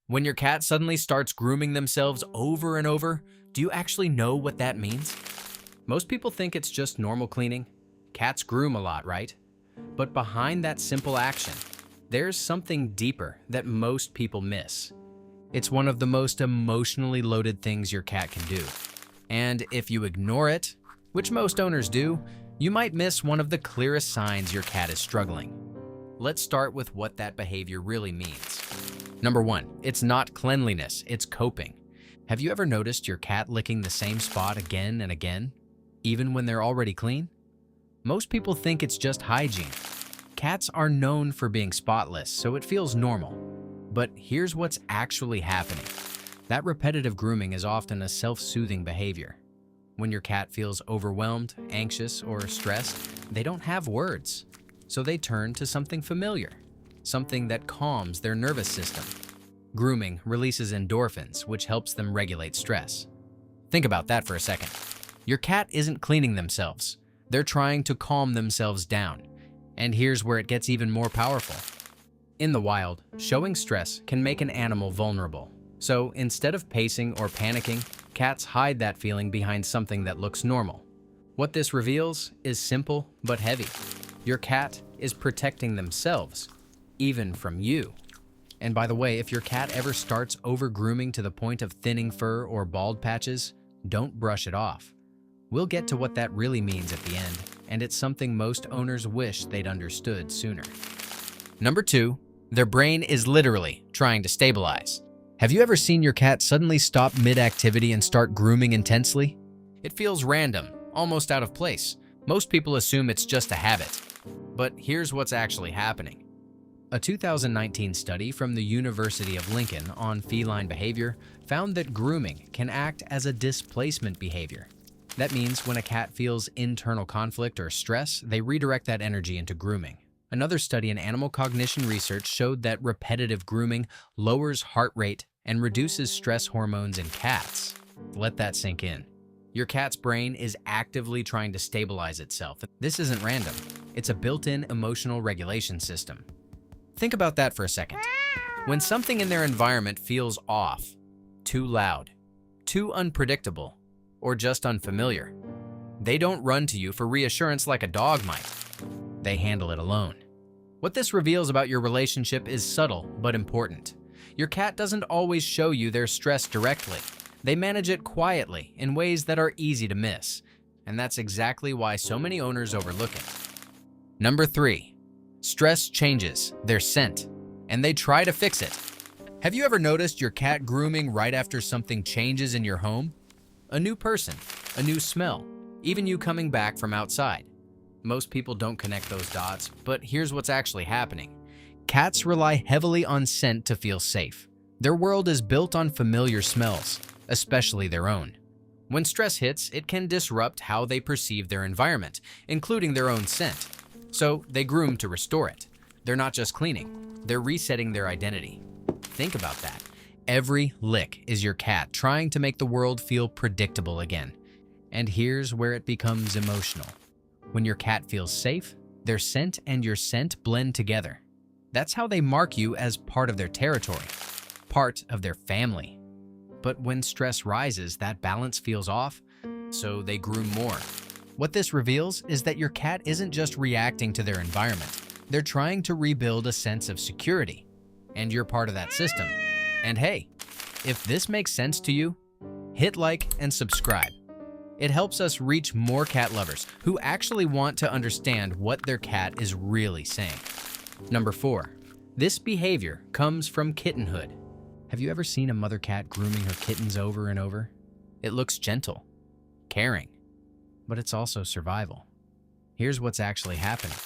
When your cat suddenly starts grooming themselves over and over, do you actually know what that means? Most people think it's just normal cleaning. Cats groom a lot, right? But behind that simple action, there's something deeper that most people miss. It's one of the most emotionally loaded things your cat can do. And if you ignore it, which most owners do, you might miss one of the clearest signs your cat is struggling. Let's start with what that behavior really means. Number 1, it's not cleanliness, it's coping. Have you ever noticed your cat licking the same spot again and again, even when they're already clean? Most people think it's just hygiene. Cats are known for being spotless, so it feels normal. But here's what's actually happening. That repetitive grooming is often a self-soothing behavior. When your cat feels overwhelmed, anxious, or stressed, they don't have words. So they turn to something familiar, something that calms their nervous system. Grooming releases endorphins, which helps them regulate stress. Think about that for a second. Your cat isn't cleaning themselves. They're trying to calm themselves down. And here's where it gets even more powerful. In the wild, showing stress can make an animal vulnerable. So instead of pacing or panicking, cats hide that feeling behind something that looks normal. What this reveals is simple but heavy. Your cat is protecting themselves, even from you. And by the way, if your cat ever starts over-grooming to the point of thinning fur or bald patches, don't brush it off. We'll get to what that really means at the end, and it's something most owners wish they'd understood sooner. Number 2, their brain is literally trying to stabilize. Have you ever seen your cat suddenly stop mid-activity and start grooming intensely? It feels random, almost out of place. Most people assume it's just a habit. But here's what's actually happening. A 2019 study from the University of Lincoln on feline behavior found that grooming can act as a displacement behavior. That means when a cat feels internal conflict or stress, they redirect that energy into grooming. Another study in animal cognition research showed that repetitive grooming lowers heart rate and reduces stress hormones in cats. Let that sink in. Your cat's brain is actively trying to stabilize itself. This isn't random. It's a built-in emotional regulation system. Think about that for a second. When something in their environment feels off, too loud, too unpredictable, or just unfamiliar, they don't run to you for reassurance like a dog might. They handle it alone. What this reveals about your relationship is subtle but important. Your cat doesn't always show you their stress directly. They manage it quietly in ways that are easy to miss, and that's exactly why so many owners overlook it. Number 3, stress changes their scent, and they try to fix it. Have you ever noticed your cat grooming right after something changes in your home? A new person, a new smell, even you coming back from outside. Most people don't connect those dots, but here's what's actually happening. Cats rely heavily on scent to feel safe. Their world is built on familiar smells, especially their own. When stress hits, it can disrupt how they perceive their environment, including their own scent. So they groom to restore it. They're not just cleaning, they're resetting their identity. Think about that. Every lick is your cat trying to make the world feel predictable again. And here's where it becomes emotional. When your cat feels safe, their scent and your scent blend together. That's how they mark you as part of their territory, part of their family. But when stress rises, that balance feels off, so they groom more. What this reveals is that your cat isn't just reacting to their environment. They're trying to rebuild a sense of security, and you're part of that system. And hey, if this makes sense to you, hit like and subscribe. It helps us reach more cat lovers who actually want to understand what their cat is really saying. Number 4, this behavior comes from kittenhood. Have you ever seen a mother cat grooming her kittens over and over? It looks gentle, caring, but it's also survival. Here's what's actually happening.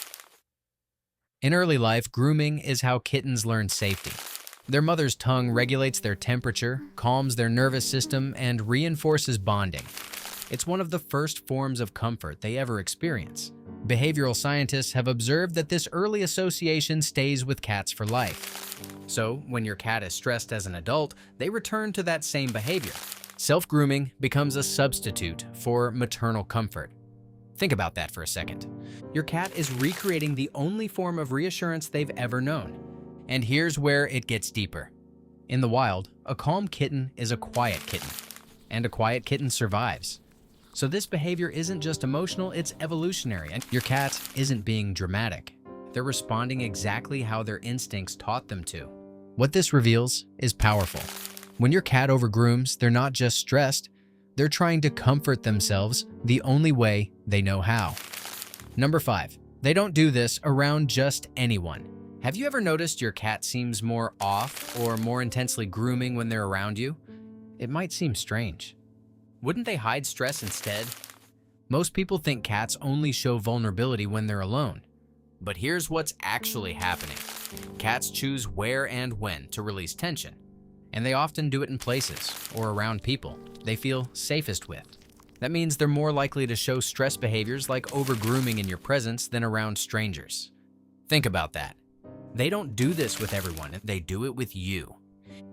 In early life, grooming is how kittens learn safety. Their mother's tongue regulates their temperature, calms their nervous system, and reinforces bonding. It's one of the first forms of comfort they ever experience. Behavioral scientists have observed that this early association stays with cats for life. So, when your cat is stressed as an adult, they return to that same behavior. Self-grooming becomes a substitute for maternal comfort. Think about that for a second. Your cat is recreating the only form of reassurance they've ever known. And here's where it gets deeper. In the wild, a calm kitten is a quiet kitten, and a quiet kitten survives. So this behavior isn't just emotional, it's evolutionary, and your cat isn't being dramatic. They're responding exactly how their instincts taught them to. What this reveals is powerful. When your cat overgrooms, they're not just stressed, they're trying to comfort themselves the only way they know how. Number 5, they don't do this around just anyone. Have you ever noticed your cat seems more off or more intensely grooming when they're around you? It might seem strange. Wouldn't they hide stress instead? Most people think cats only show vulnerability when they're alone. But here's what's actually happening. Cats choose where and when to release tension, and they often do it in places or around people they feel safest with. That means they're more likely to show stress behaviors like over-grooming in your presence than around strangers. Think about that. They don't do this with everyone, they do it with you.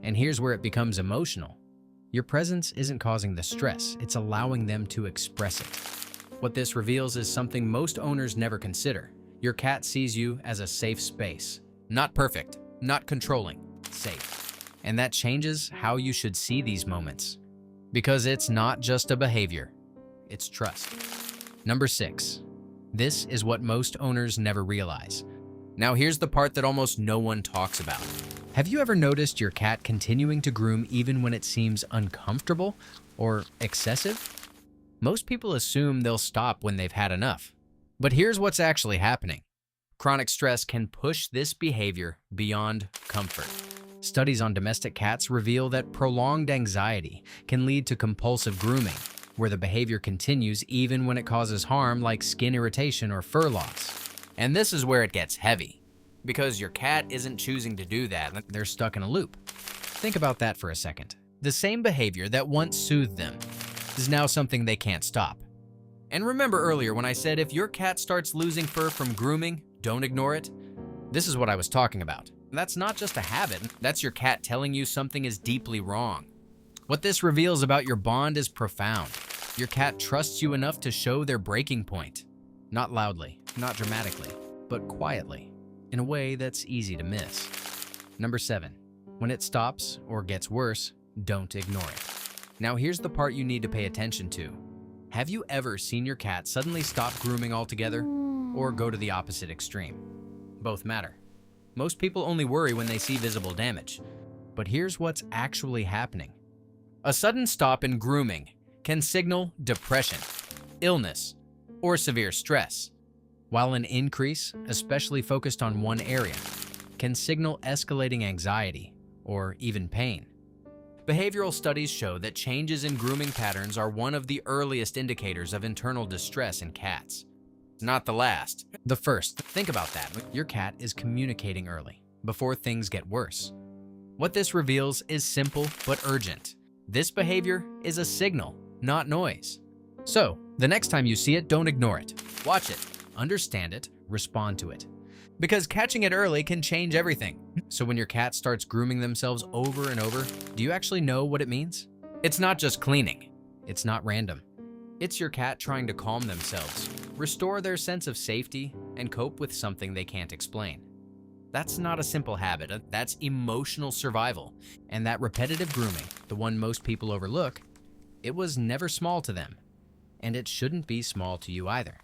And here's where it becomes emotional. Your presence isn't causing the stress, it's allowing them to express it. What this reveals is something most owners never consider. Your cat sees you as a safe space. Not perfect, not controlling, safe. And that changes how you should see these moments. Because it's not just a behavior, it's trust. Number 6, this is what most owners never realize. Now here's the part that almost no one talks about. Have you ever noticed your cat continuing to groom even when it seems uncomfortable or excessive? Most people assume they'll stop when they've had enough. But here's what's actually happening. Chronic stress can push this behavior beyond comfort. Studies on domestic cats reveal that prolonged anxiety can lead to compulsive grooming, where the behavior continues even when it causes harm like skin irritation or fur loss. And this is where it gets heavy. Because your cat isn't choosing to do that, they're stuck in a loop. Think about that for a second. The same behavior that once soothed them is now something they can't stop. And remember earlier when I said if your cat starts losing fur from grooming, don't ignore it? This is what I was talking about. That's not just a habit, that's your cat telling you something is deeply wrong. What this reveals about your bond is profound. Your cat trusts you enough to show their breaking point. Not loudly, not dramatically, but quietly, in a way that's easy to miss. Number 7, when it stops or gets worse, don't ignore it. Now here's the part you need to pay attention to. Have you ever seen your cat suddenly stop grooming altogether or go to the opposite extreme? Both matter. Most people only worry when they see visible damage. But here's what's actually happening. A sudden stop in grooming can signal depression, illness, or severe stress, while an increase, especially focused on one area, can signal escalating anxiety or even pain. Behavioral studies show that changes in grooming patterns are one of the earliest indicators of internal distress in cats. Not the last, the first. Think about that. Your cat is communicating early, before things get worse. What this reveals is simple but urgent. This behavior is a signal, not noise. So, the next time you see it, don't ignore it. Watch it, understand it, respond to it. Because catching it early can change everything. So when your cat starts grooming themselves over and over, do you actually know what it means? It's not just cleaning. It's not random. It's your cat trying to calm themselves, restore their sense of safety, and cope with something they can't explain. That's not a simple habit, that's emotional survival. And that repetitive grooming, the one most people overlook, it was never small to them. And it shouldn't be small to you either.